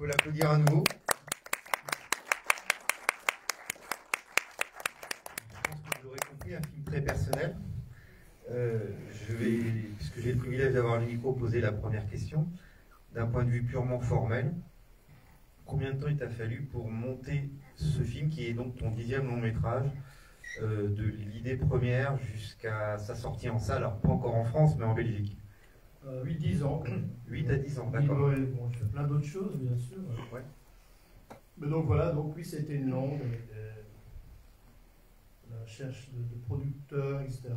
faut l'applaudir à nouveau. Je pense que vous l'aurez compris, un film très personnel. Je vais, puisque j'ai le privilège d'avoir le micro, poser la première question. D'un point de vue purement formel, combien de temps il t'a fallu pour monter ce film, qui est donc ton 10e long métrage, de l'idée première jusqu'à sa sortie en salle, alors pas encore en France, mais en Belgique? 8-10 ans. 8 à 10 ans, d'accord. Ouais, bon, je fais plein d'autres choses, bien sûr. Ouais. Mais donc voilà, donc oui, c'était une longue, la recherche de producteurs, etc.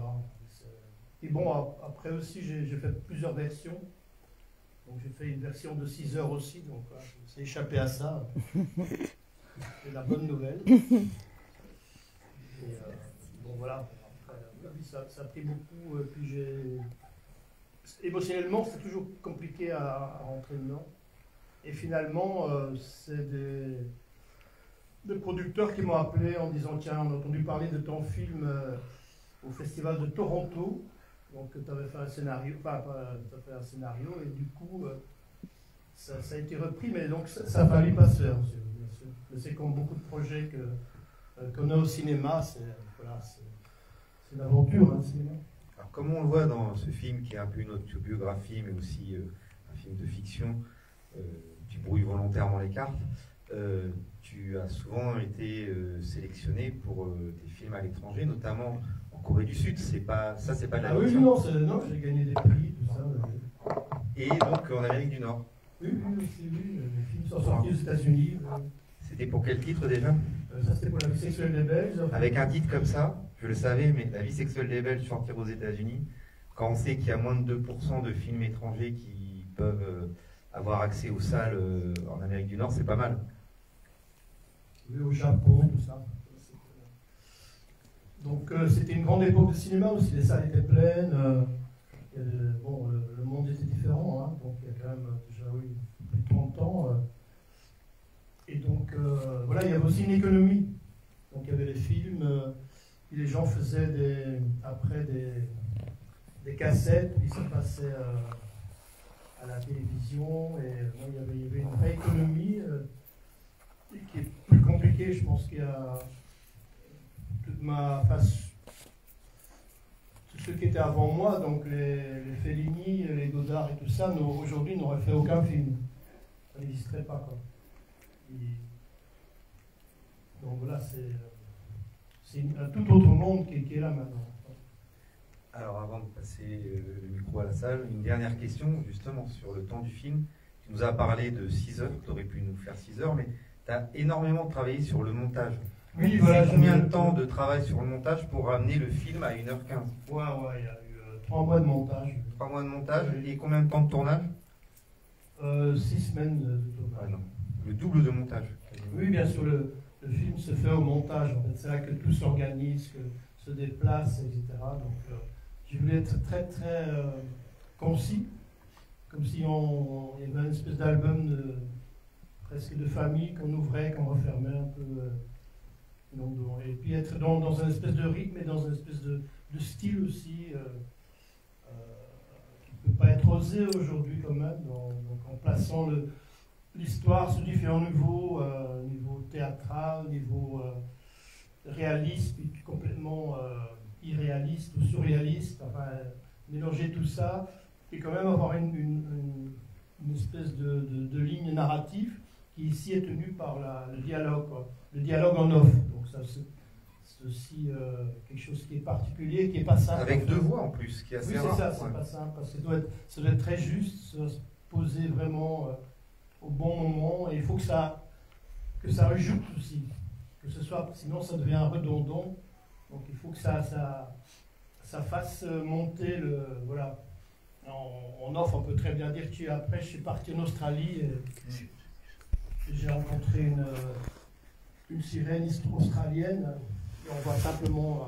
Et bon, après aussi, j'ai fait plusieurs versions. Donc j'ai fait une version de 6 heures aussi, donc voilà, je me suis échappé à ça. C'est la bonne nouvelle. Et, bon voilà, après, oui, ça a pris beaucoup, puis émotionnellement, c'est toujours compliqué à rentrer dedans. Et finalement, c'est des producteurs qui m'ont appelé en disant: tiens, on a entendu parler de ton film au Festival de Toronto. Donc tu avais fait un scénario, tu as fait un scénario, et du coup, ça a été repris, mais donc ça a fallu pas se faire, bien sûr. Mais c'est comme beaucoup de projets qu'on a au cinéma, c'est l'aventure, hein, le cinéma. Alors, comme on le voit dans ce film, qui est un peu une autobiographie, mais aussi un film de fiction, tu brouilles volontairement les cartes. Tu as souvent été sélectionné pour des films à l'étranger, notamment en Corée du Sud. C'est pas de la oui, fiction. non, j'ai gagné des prix, tout ça. Et donc en Amérique du Nord. Oui, les films sont sortis aux États-Unis. C'était pour quel titre déjà? Ça, c'était pour La vie sexuelle des Belges. Avec un titre comme ça, je le savais, mais La vie sexuelle des Belges sortir aux États-Unis, quand on sait qu'il y a moins de 2% de films étrangers qui peuvent avoir accès aux salles en Amérique du Nord, c'est pas mal. Oui, au Japon, tout ça. Donc c'était une grande époque de cinéma aussi, les salles étaient pleines. Bon, le monde était différent, hein, donc il y a quand même déjà plus de 30 ans. Et donc voilà, il y avait aussi une économie. Donc il y avait les films, puis les gens faisaient après des cassettes, puis ça passait à la télévision, et bon, il y avait une vraie économie qui est plus compliquée. Je pense qu'il y a toute ma face, tous ceux qui étaient avant moi, donc les Fellini, les Godard et tout ça, aujourd'hui n'auraient fait aucun film. Ça n'existerait pas, quoi. Donc voilà, c'est un tout autre monde qui est là maintenant. Alors avant de passer le micro à la salle, une dernière question justement sur le temps du film. Tu nous as parlé de 6 heures, tu aurais pu nous faire 6 heures, mais tu as énormément travaillé sur le montage. Oui, voilà. Combien de temps de travail sur le montage pour ramener le film à 1h15? Ouais, il y a eu 3 mois de montage. 3 mois de montage, et combien de temps de tournage? 6 semaines de tournage. Ah non, le double de montage. Oui, bien sûr, le film se fait au montage. En fait, c'est là que tout s'organise, que se déplace, etc. Donc, je voulais être très, très concis, comme si on y avait une espèce d'album presque de famille qu'on ouvrait, qu'on refermait un peu. Et puis être dans un espèce de rythme et dans un espèce de style aussi, qui ne peut pas être osé aujourd'hui quand même, donc en plaçant l'histoire sous différents niveaux, niveau théâtral, niveau réaliste, puis complètement irréaliste ou surréaliste, enfin mélanger tout ça, et quand même avoir une espèce de ligne narrative qui ici est tenue par le dialogue, quoi. Le dialogue en off. Donc ça c'est aussi quelque chose qui est particulier, qui n'est pas simple. Avec 2 voix en plus, qui est assez rare. Oui, c'est ça, c'est pas simple, parce que ça doit être très juste, ça doit se poser vraiment au bon moment, et il faut que ça ajoute aussi, que ce soit, sinon ça devient redondant. Donc il faut que ça fasse monter voilà. En off, on peut très bien dire que après je suis parti en Australie et j'ai rencontré une sirène australienne, et on voit simplement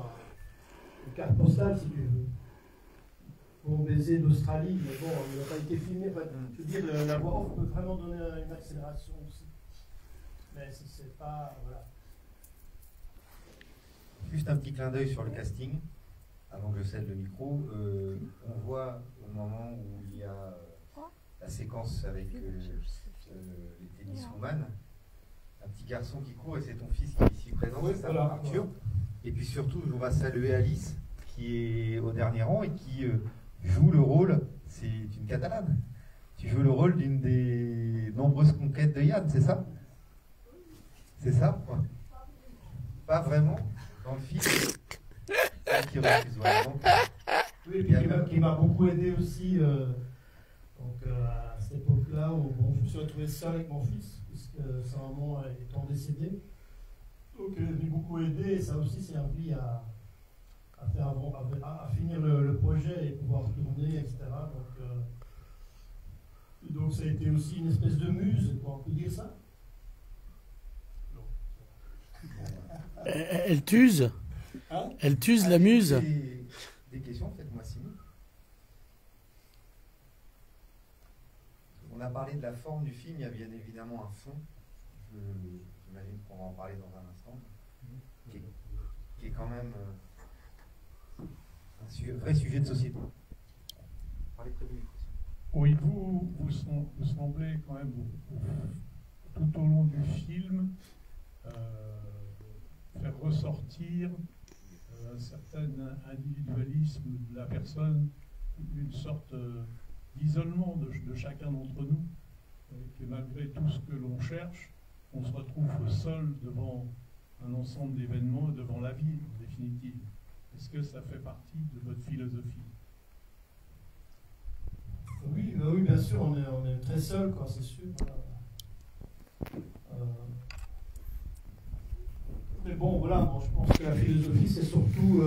une carte postale, si tu veux. Mon baiser d'Australie, mais bon, il n'a pas été filmé. Enfin, je veux dire, la voix off peut vraiment donner une accélération aussi. Mais si c'est pas. Voilà. Juste un petit clin d'œil sur le casting, avant que je cède le micro. On voit au moment où il y a la séquence avec les tenniswoman, un petit garçon qui court et c'est ton fils qui est ici présent, Oui, c'est ça, voilà, Arthur. voilà. Et puis surtout, je voudrais saluer Alice qui est au dernier rang et qui joue le rôle, c'est une Catalane. Tu joues le rôle d'une des nombreuses conquêtes de Yann, c'est ça? C'est ça? Ouais. Pas vraiment dans le film. Qui refuse, voilà. Donc, oui, et puis qui m'a beaucoup aidé aussi à cette époque-là où bon, je me suis retrouvé seul avec mon fils, puisque sa maman étant décédée. Donc elle est venue beaucoup aider et ça a aussi servi à finir le projet et pouvoir tourner, etc. Donc ça a été aussi une espèce de muse, on peut dire ça? Elle t'use? Hein? Elle t'use la muse? Des questions, faites-moi signe. On a parlé de la forme du film, il y a bien évidemment un fond. J'imagine qu'on va en parler dans un instant. Qui est quand même un vrai sujet de société. Parlez près du micro. Oui, vous semblez quand même tout au long du film faire ressortir un certain individualisme de la personne, une sorte d'isolement de chacun d'entre nous, et malgré tout ce que l'on cherche, on se retrouve seul devant un ensemble d'événements et devant la vie, en définitive. Est-ce que ça fait partie de votre philosophie? Oui, oui, bien sûr, on est très seul, quoi, c'est sûr. Mais bon, voilà, bon, je pense que la philosophie, c'est surtout...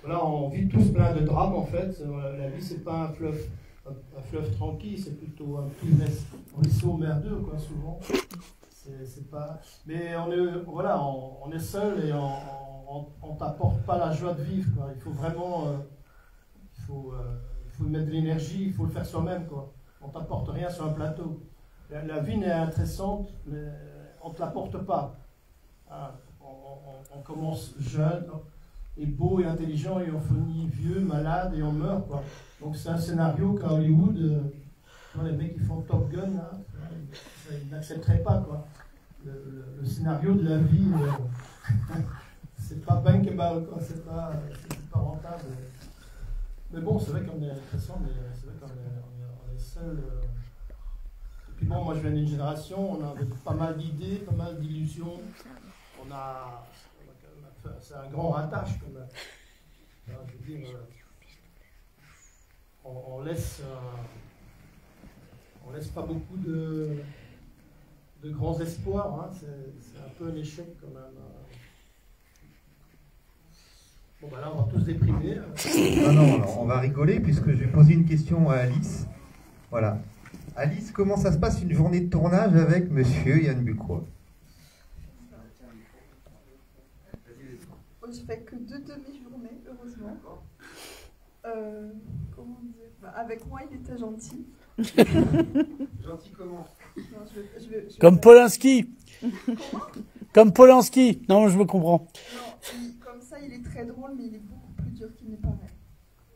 voilà, on vit tous plein de drames, en fait. La vie, c'est pas un fleuve tranquille, c'est plutôt un petit ruisseau merdeux, quoi, souvent. C'est pas... Mais on est seul et on t'apporte pas la joie de vivre, quoi. Il faut vraiment... il faut mettre de l'énergie, il faut le faire soi-même, quoi. On t'apporte rien sur un plateau. La vie n'est intéressante, mais on ne te l'apporte pas. Hein. On commence jeune, et beau et intelligent, et on finit vieux, malade, et on meurt, quoi. Donc c'est un scénario qu'à Hollywood, les mecs qui font Top Gun, là, ils n'accepteraient pas, quoi. Le scénario de la vie, c'est pas bankable, quoi. C'est pas rentable. Mais bon, c'est vrai qu'on est intéressant, mais c'est vrai qu'on est seul. Et puis bon, moi je viens d'une génération, on avait pas mal d'idées, pas mal d'illusions. C'est un grand rattache quand même. Alors, je veux dire, on laisse pas beaucoup de grands espoirs. Hein. C'est un peu un échec quand même. Bon, ben là, on va tous déprimer. Non, on va rigoler puisque je vais poser une question à Alice. Voilà. Alice, comment ça se passe une journée de tournage avec monsieur Yann Bucquois? Je fais que 2 demi-journées, heureusement. Comment dire? Avec moi, il était gentil. Gentil comment? Non, Comme Polanski. Comment? Comme Polanski. Non, je me comprends. Non, comme ça, il est très drôle, mais il est beaucoup plus dur qu'il n'est paraît.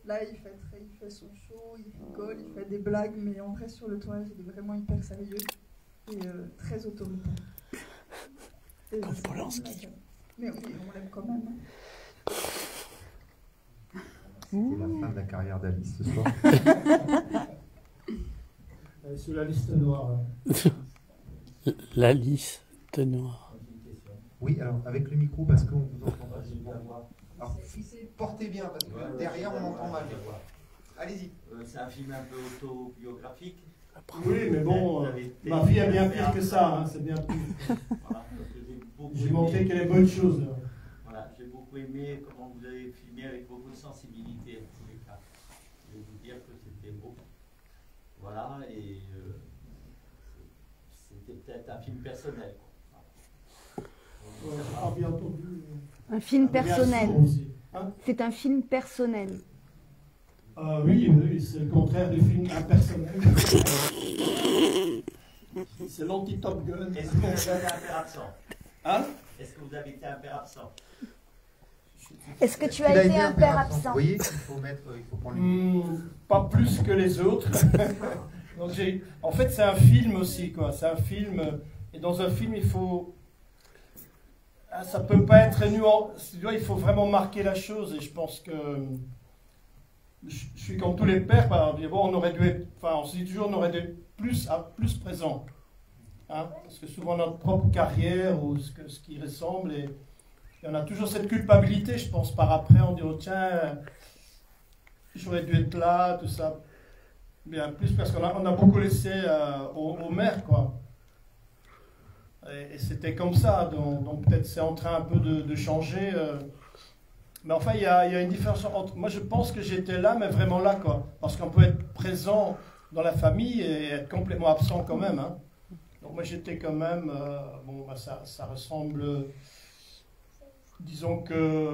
Là, il fait son show, il rigole, il fait des blagues, mais en vrai, sur le tournage, il est vraiment hyper sérieux et très autoritaire. Comme Polanski. Mais oui, on l'aime quand même. C'est la fin de la carrière d'Alice ce soir. Elle est sur la liste noire. La liste noire. Oui, alors avec le micro parce qu'on vous entend pas. Alors, portez bien parce que derrière on entend mal. Allez-y. C'est un film un peu autobiographique. Oui, mais bon, ma fille est bien pire que ça, hein, c'est bien pire. Voilà, J'ai montré qu'elle est bonne chose. Voilà, j'ai beaucoup aimé comment vous avez filmé avec beaucoup de sensibilité en tous les cas. Je vais vous dire que c'était beau. Voilà, et c'était peut-être un film personnel. Ah, bien entendu. Un film personnel. Hein? C'est un film personnel. Oui, c'est le contraire du film impersonnel. C'est l'anti-Top Gun. Est-ce que vous avez un père absent? Hein? Est-ce que vous avez été un père absent? Est-ce que tu as été un père absent? Vous voyez qu'il faut prendre le... Pas plus que les autres. Donc en fait, c'est un film aussi, quoi. C'est un film, et dans un film, il faut... Ça peut pas être nuancé, il faut vraiment marquer la chose, et je pense que... Je suis comme tous les pères, bon, on aurait dû être... Enfin, on se dit toujours, on aurait dû être plus présent. Hein, parce que souvent, notre propre carrière, ou ce qui ressemble, et on a toujours cette culpabilité, je pense, par après, on dit, oh tiens, j'aurais dû être là, tout ça. Bien plus parce qu'on a beaucoup laissé aux mères, quoi. Et c'était comme ça, donc peut-être c'est en train un peu de changer. Mais enfin, il y a une différence entre... Moi, je pense que j'étais là, mais vraiment là, quoi. Parce qu'on peut être présent dans la famille et être complètement absent quand même. Hein. Donc moi, j'étais quand même... bon, bah, ça ressemble... disons que...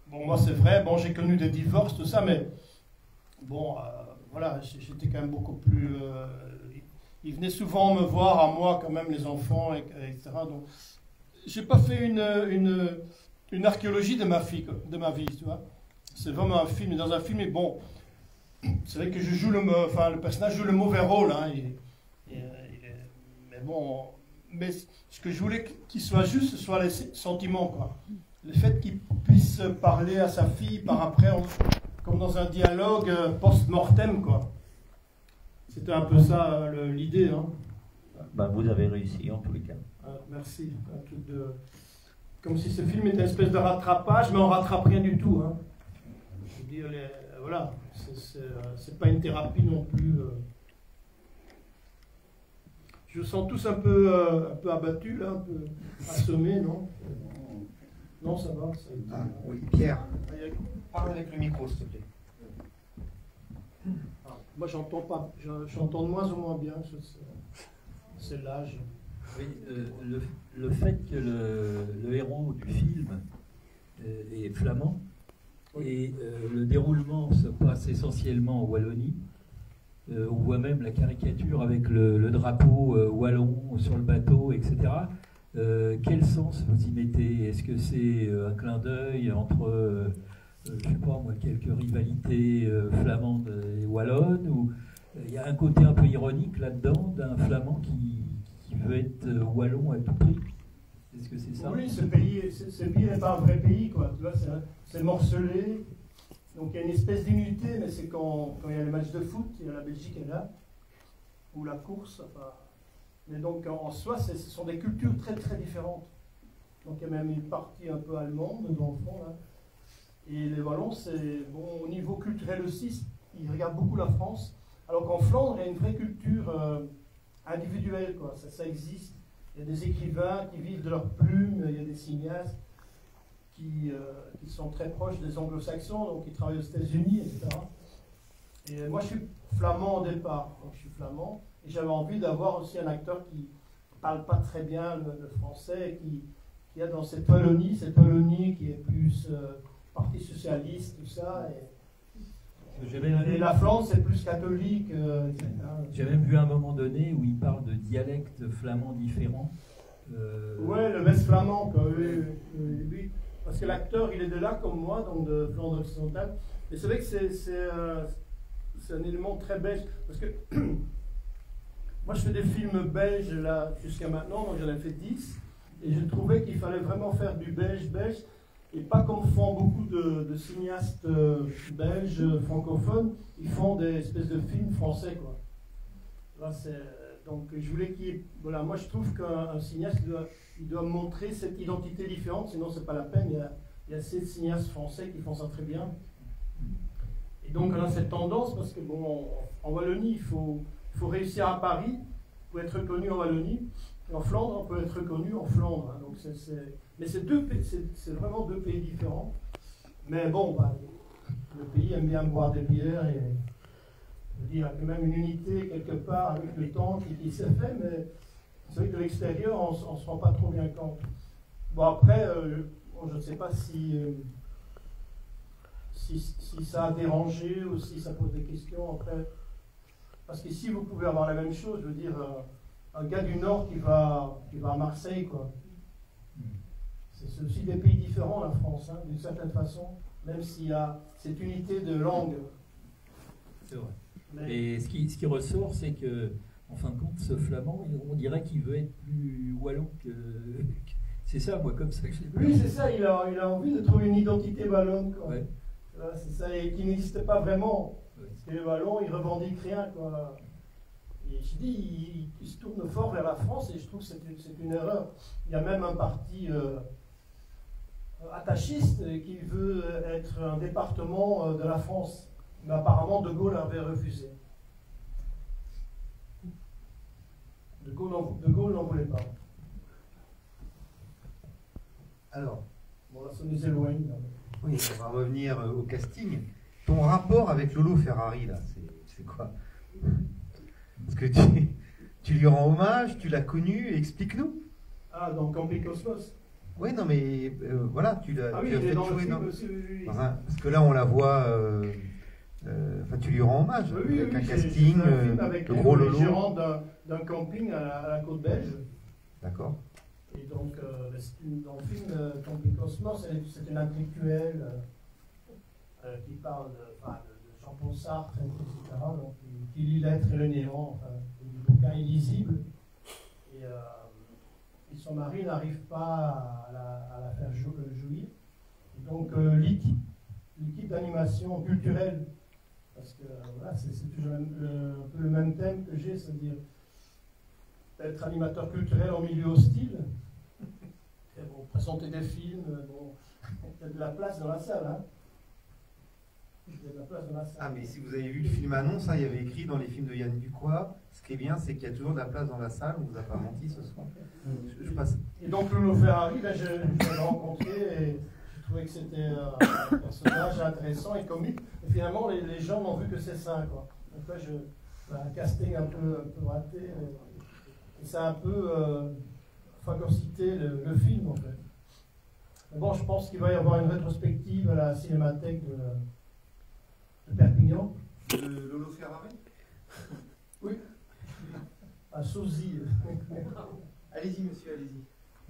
bon, moi, c'est vrai, bon, j'ai connu des divorces, tout ça, mais... bon... voilà, j'étais quand même beaucoup plus... ils venaient souvent me voir, à moi, quand même, les enfants, etc. Donc, j'ai pas fait une archéologie de ma vie, tu vois. C'est vraiment un film. Et dans un film, et bon, c'est vrai que je joue le personnage joue le mauvais rôle, hein, mais bon... Mais ce que je voulais qu'il soit juste, ce soit les sentiments, quoi. Le fait qu'il puisse parler à sa fille par après... comme dans un dialogue post-mortem, quoi. C'était un peu ça l'idée. Hein. Ben, vous avez réussi en tous les cas. Merci. Comme si ce film était une espèce de rattrapage, mais on ne rattrape rien du tout. Hein. Je veux dire, voilà, c'est pas une thérapie non plus. Je vous sens tous un peu abattus, là, un peu assommés, non? Non, ça va. Oui, Pierre. Parle avec le micro, s'il te plaît. Moi, j'entends pas. J'entends de moins en moins bien. C'est l'âge. Oui, le fait que le héros du film est flamand, oui. Et le déroulement se passe essentiellement en Wallonie. On voit même la caricature avec le drapeau wallon sur le bateau, etc. Quel sens vous y mettez? Est-ce que c'est un clin d'œil entre, je ne sais pas moi, quelques rivalités flamandes et wallonnes, ou il y a un côté un peu ironique là-dedans d'un flamand qui veut être wallon à tout prix? Est-ce que c'est ça? Oui, ce pays n'est pas un vrai pays, quoi. Tu vois, c'est morcelé. Donc il y a une espèce d'unité, mais c'est quand il y a les matchs de foot, il y a la Belgique est là, ou la course, enfin... Mais donc, en soi, ce sont des cultures très, très différentes. Donc, il y a même une partie un peu allemande, dans le fond, là. Et les Wallons, c'est... Bon, au niveau culturel aussi, ils regardent beaucoup la France. Alors qu'en Flandre, il y a une vraie culture individuelle, quoi. Ça existe. Il y a des écrivains qui vivent de leurs plumes, il y a des cinéastes qui sont très proches des anglo-saxons, donc qui travaillent aux États-Unis, etc. Et moi, je suis flamand au départ. Donc, je suis flamand. Et j'avais envie d'avoir aussi un acteur qui ne parle pas très bien le français, qui a dans cette Wallonie qui est plus parti socialiste, tout ça. Et la Flandre, c'est plus catholique, etc. J'ai même vu à un moment donné où il parle de dialectes flamands différents. Ouais, le West flamand, quoi. Oui. Parce que l'acteur, il est de là, comme moi, donc de Flandre occidentale. Et c'est vrai que c'est un élément très belge. Parce que moi, je fais des films belges là jusqu'à maintenant, donc j'en ai fait 10. Et je trouvais qu'il fallait vraiment faire du belge, et pas comme font beaucoup de cinéastes belges francophones. Ils font des espèces de films français, quoi. Là, donc, je voulais qu'il... Voilà, moi, je trouve qu'un cinéaste, il doit montrer cette identité différente, sinon, c'est pas la peine. Il y a assez de cinéastes français qui font ça très bien. Et donc, on a cette tendance, parce que, bon, en Wallonie, il faut réussir à Paris pour être reconnu en Wallonie. Et en Flandre, on peut être reconnu en Flandre. Hein. Donc mais c'est vraiment deux pays différents. Mais bon, bah, le pays aime bien boire des bières et il y a quand même une unité quelque part avec le temps qui s'est fait, mais c'est vrai que de l'extérieur, on ne se rend pas trop bien compte. Bon, après, je ne sais pas si ça a dérangé ou si ça pose des questions après. Parce qu'ici, vous pouvez avoir la même chose, je veux dire, un gars du Nord qui va à Marseille, quoi. C'est aussi des pays différents, la France, hein, d'une certaine façon, même s'il y a cette unité de langue. C'est vrai. Et ce qui ressort, c'est que, en fin de compte, ce flamand, on dirait qu'il veut être plus wallon que. C'est ça, moi, comme ça que j'ai. Oui, c'est ça, il a envie de trouver une identité wallonne, quoi. Ouais. Voilà, c'est ça, et qui n'existe pas vraiment. Ouais. Parce que les Wallons, ils revendiquent rien, quoi. Et je dis, ils se tournent fort vers la France, et je trouve que c'est une erreur. Il y a même un parti attachiste qui veut être un département de la France. Mais apparemment, De Gaulle avait refusé. De Gaulle n'en voulait pas. Alors, Bon, là, ça nous éloigne. oui, on va revenir au casting. Ton rapport avec Lolo Ferrari, là, c'est quoi? Parce que tu lui rends hommage, tu l'as connu, explique-nous. Ah, dans Camping Cosmos. Oui, non, mais voilà, tu l'as Ah oui, tu as il est fait dans le jouer film dans... aussi, oui. Enfin, parce que là, on la voit... Enfin, tu lui rends hommage Oui, avec un j'ai casting, fait un film avec le gros le Lolo. gérant d'un camping à la côte belge. D'accord. Et donc, dans le film Camping Cosmos, c'est une intellectuelle qui parle de Jean-Paul Sartre, etc. Donc, qui lit L'être et le néant, enfin, des bouquins illisibles. Et son mari n'arrive pas à la faire jouir. Et donc, l'équipe d'animation culturelle, parce que voilà, c'est toujours un peu le même thème que j'ai, c'est-à-dire être animateur culturel en milieu hostile. Et bon, présenter des films, bon, il y a de la place dans la salle. Hein. Il y a de la place dans la salle. Ah, mais si vous avez vu le film annonce, hein, il y avait écrit dans les films de Yann Ducroix, ce qui est bien, c'est qu'il y a toujours de la place dans la salle, on vous a pas menti ce soir. Je passe. Et donc Lolo Ferrari, là, je l'ai rencontré et je trouvais que c'était un personnage intéressant et comique. Et finalement, les gens n'ont vu que c'est ça, quoi. Donc là, un casting un peu raté. Et ça a un peu phagocyté le film, en fait. Mais bon, je pense qu'il va y avoir une rétrospective à la Cinémathèque de Perpignan. De Lolo Ferrari? Oui. À Sozy. Allez-y, monsieur, allez-y.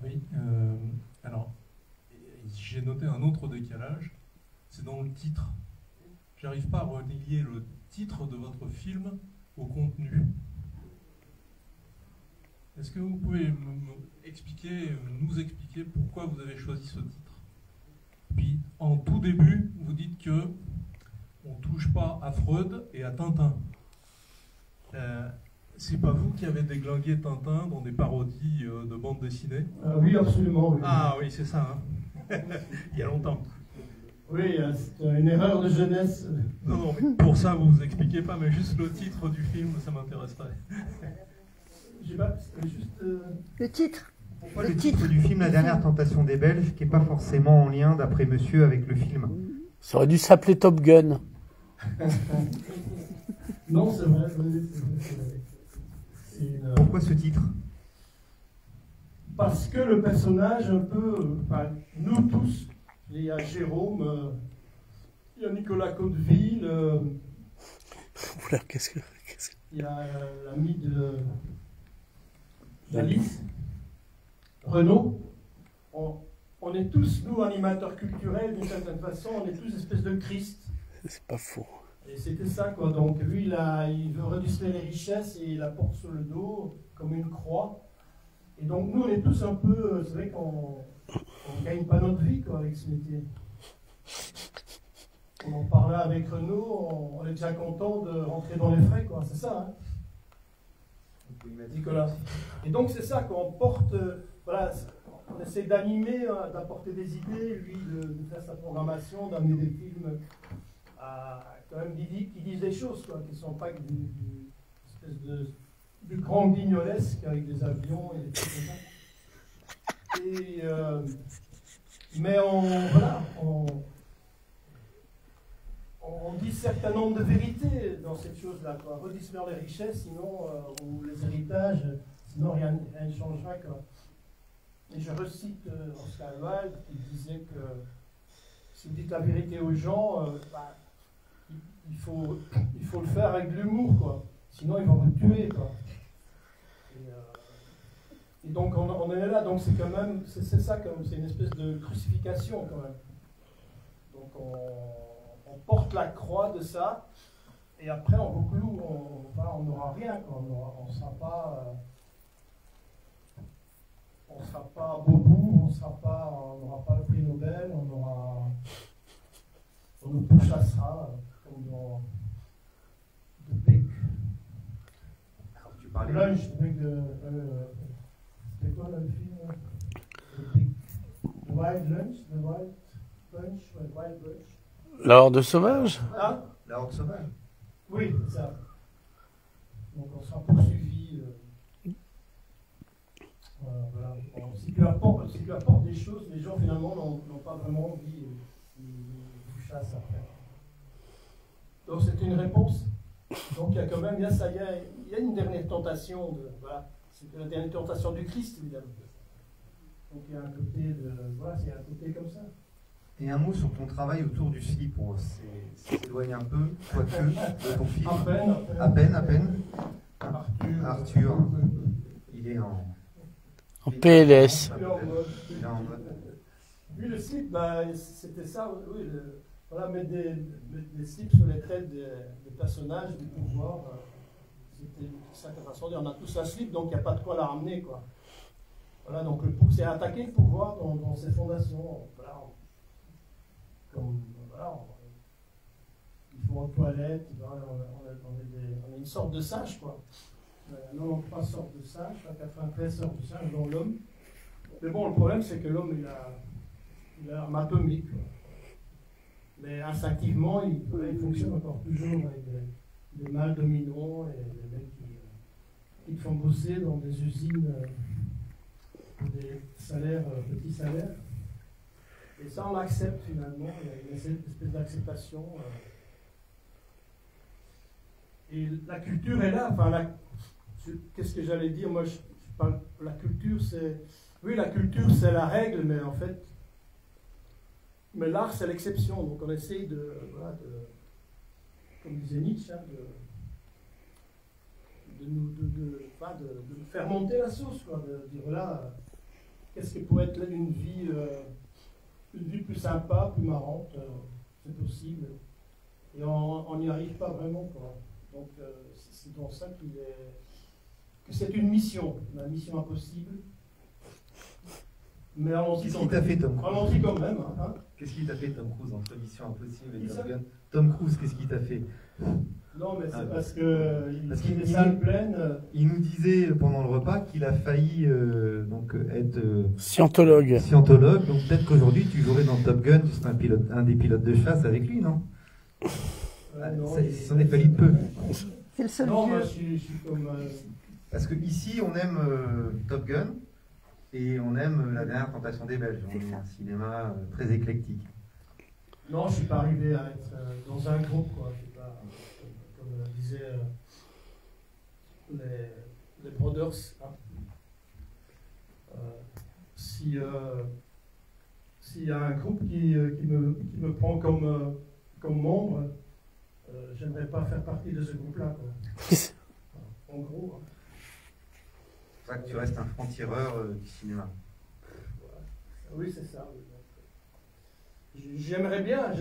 Oui, alors, j'ai noté un autre décalage, c'est dans le titre. J'arrive pas à relier le titre de votre film au contenu. Est-ce que vous pouvez nous expliquer pourquoi vous avez choisi ce titre? Puis, en tout début, vous dites que on touche pas à Freud et à Tintin. C'est pas vous qui avez déglingué Tintin dans des parodies de bande dessinée? Oui, absolument. Oui. Ah oui, c'est ça. Hein. Il y a longtemps. Oui, c'est une erreur de jeunesse. Non, mais pour ça, vous expliquez pas, mais juste le titre du film, ça m'intéresserait. J'ai pas, juste, Le titre. Pourquoi le titre du film La dernière tentation des Belges, qui n'est pas forcément en lien, d'après monsieur, avec le film? Ça aurait dû s'appeler Top Gun. Non, c'est vrai. Pourquoi ce titre? Parce que le personnage, un peu, enfin, nous tous, il y a Jérôme, il y a Nicolas Cotteville, Oula, qu'est-ce que... il y a l'ami d'Alice, Renaud. On est tous, nous, animateurs culturels, d'une certaine façon, on est tous espèces de Christ. C'est pas faux. Et c'était ça, quoi. Donc lui, il veut redistribuer les richesses et il la porte sur le dos comme une croix. Et donc nous, on est tous un peu, c'est vrai qu'on ne gagne pas notre vie, quoi, avec ce métier. On en parlait avec Renaud, on est déjà content de rentrer dans les frais, quoi. C'est ça, hein, Nicolas. Et donc c'est ça, qu'on porte, voilà, on essaie d'animer, d'apporter des idées, lui de faire sa programmation, d'amener des films quand même qui disent des choses, quoi, qui ne sont pas du espèce du grand guignolesque avec des avions et des trucs comme ça. Mais on dit un certain nombre de vérités dans cette chose-là, quoi. Redistribuer les richesses, sinon, ou les héritages, sinon rien ne changera, quoi. Et je recite Oscar Wilde qui disait que si vous dites la vérité aux gens, il faut le faire avec de l'humour, quoi. Sinon, ils vont vous tuer, quoi. Et donc, on est là. Donc, c'est quand même, c'est ça, c'est une espèce de crucifixion, quand même. Donc, on porte la croix de ça. Et après, en Vaucluse, on n'aura rien, quoi. On ne sera pas Beaubourg, on n'aura pas le prix Nobel, on nous pourchassera comme dans The Big Lunch, c'est quoi le film? The Wild Lunch, The Wild Bunch, Wild Bunch. La Horde sauvage? Hein? La Horde sauvage. Oui, c'est ça. Donc on sera poursuivi. Voilà. Bon, si tu apportes des choses, les gens finalement n'ont pas vraiment envie, ils vous chassent après. Donc c'est une réponse. Donc il y a quand même, il y a une dernière tentation, voilà, c'est la dernière tentation du Christ évidemment. Donc il y a un côté voilà, c'est un côté comme ça. Et un mot sur ton travail autour du slip, on s'éloigne un peu, quoique, de ton film. À peine. Arthur, il est en PLS. Il est en mode. Oui, le slip, c'était ça, oui. Voilà, mettre des slips sur les traits des personnages, du pouvoir. C'était ça qui a rassemblé. On a tous un slip, donc il n'y a pas de quoi la ramener, quoi. Voilà, donc c'est attaquer le pouvoir dans ses fondations. Voilà, ils vont aux toilettes, on est une sorte de singe, quoi. 93 sortes de singes, 93 sortes de singes, dont l'homme. Mais bon, le problème, c'est que l'homme, il a l'arme atomique, quoi. Mais instinctivement, il fonctionne encore toujours avec des mâles dominants et des mecs qui font bosser dans des usines pour des salaires, petits salaires. Et ça, on l'accepte finalement, il y a une espèce d'acceptation. Et la culture est là. Enfin, qu'est-ce que j'allais dire? Moi, je parle, la culture, c'est... Oui, la culture, c'est la règle, mais en fait... Mais l'art, c'est l'exception. Donc on essaye voilà, comme disait Nietzsche, hein, de nous faire monter la sauce, quoi, de dire voilà, qu'est-ce que pourrait être une vie plus sympa, plus marrante, c'est possible. Et on n'y arrive pas vraiment, quoi. Donc c'est dans ça que c'est une mission, la mission impossible. Mais allons-y. Qu'est-ce qui t'a fait, Tom Cruise? Allons-y quand même. Hein. Qu'est-ce qui t'a fait, Tom Cruise, entre Mission Impossible et Top Gun? Tom Cruise, qu'est-ce qui t'a fait? Non, mais c'est parce qu'il est salles pleines. Il nous disait pendant le repas qu'il a failli être scientologue. Donc peut-être qu'aujourd'hui tu jouerais dans Top Gun, tu serais un des pilotes de chasse avec lui, non? Il s'en est fallu de peu. C'est le seul. Non, moi je suis comme. Parce que ici on aime Top Gun. Et on aime La Dernière Tentation des Belges. On a un cinéma très éclectique. Non, je ne suis pas arrivé à être dans un groupe, quoi. Je suis pas, comme disaient les Brothers. Hein. S'il y a un groupe qui me prend comme membre, j'aimerais pas faire partie de ce groupe-là, quoi. En gros. Hein. C'est pour ça que tu restes un franc-tireur du cinéma. Oui, c'est ça. J'aimerais bien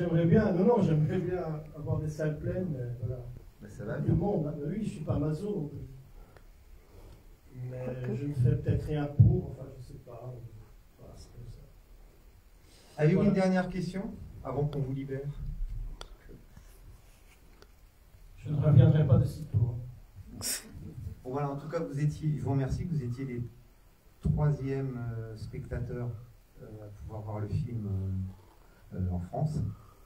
avoir des salles pleines, mais voilà. Ben, ça va du bien. monde, hein. Oui, je ne suis pas maso. Mais je ne fais peut-être rien pour, enfin, je ne sais pas. Voilà, c'est comme ça. Avez-vous une dernière question avant qu'on vous libère? Je ne reviendrai pas de sitôt. Hein. Bon, voilà, en tout cas, je vous remercie, vous étiez les 3e spectateurs à pouvoir voir le film en France.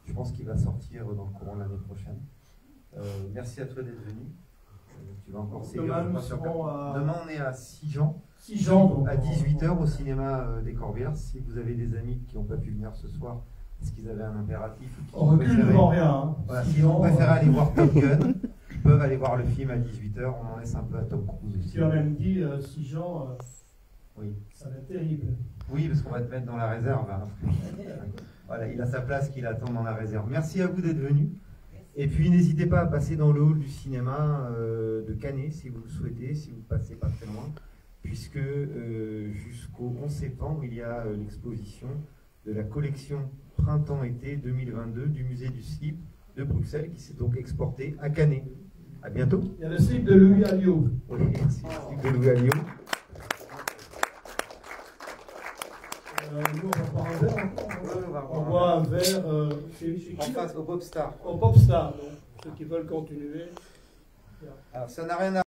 Je pense qu'il va sortir dans le courant de l'année prochaine. Merci à toi d'être venu. Tu vas encore sévir. Demain, on est à Sigean, à 18h au cinéma des Corbières. Si vous avez des amis qui n'ont pas pu venir ce soir, parce qu'ils avaient un impératif, on recule devant rien. Hein. Voilà, si vous préférez aller voir Top Gun, ils peuvent aller voir le film à 18h. On en laisse un peu à Tom Cruise aussi. Tu as même dit, Sigean, oui. Ça va être terrible. Oui, parce qu'on va te mettre dans la réserve. Hein. Voilà, il a sa place qu'il attend dans la réserve. Merci à vous d'être venus. Et puis n'hésitez pas à passer dans le hall du cinéma de Canet si vous le souhaitez, si vous ne passez pas très loin, puisque jusqu'au 11 septembre, il y a l'exposition de la collection Printemps-été 2022 du musée du slip de Bruxelles qui s'est donc exporté à Canet. À bientôt. Il y a le slip de Louis Alliot. Oui, merci. Le slip de Louis Alliot. Nous, on va boire un verre encore. On boit un verre chez qui? En face, au Popstar. Au Popstar, donc, ceux qui veulent continuer. Alors, ça n'a rien à